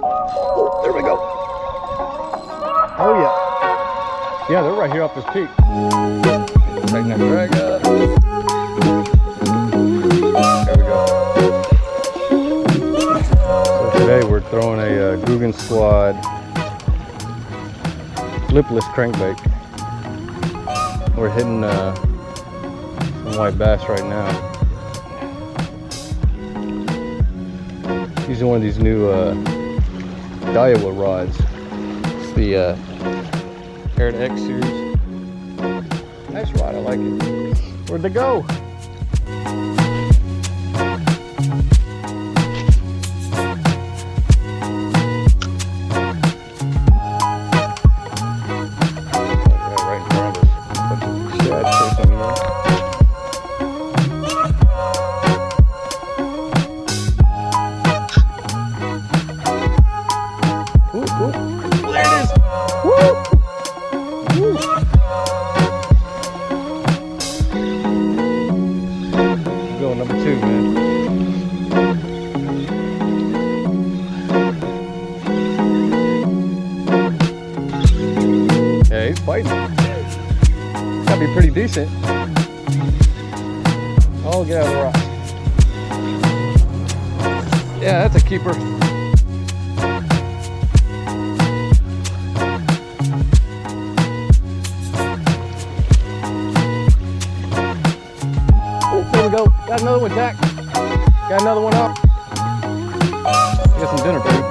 Oh, there we go. Oh yeah. Yeah, they're right here off this peak. Right in that drag up. There we go. So today we're throwing a GooganSquad lipless crankbait. We're hitting some white bass right now. Using one of these new Daiwa rods. It's the AirdX series. Nice rod, I like it. Where'd they go? Right in front of us. Shad chasing me. Ooh, ooh. There it is! Woo! Woo! Going number 2, man. Yeah, he's fighting. Gotta be pretty decent. Oh, get out of the rocks. Yeah, that's a keeper. There we go. Got another one, Jack. Got another one up. Get some dinner, baby.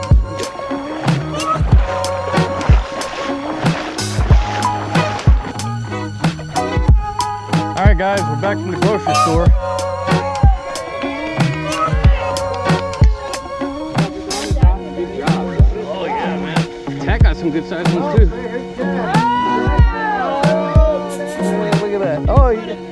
All right, guys, we're back from the grocery store. Oh yeah, man. Jack got some good sized ones too. Look at that. Oh yeah.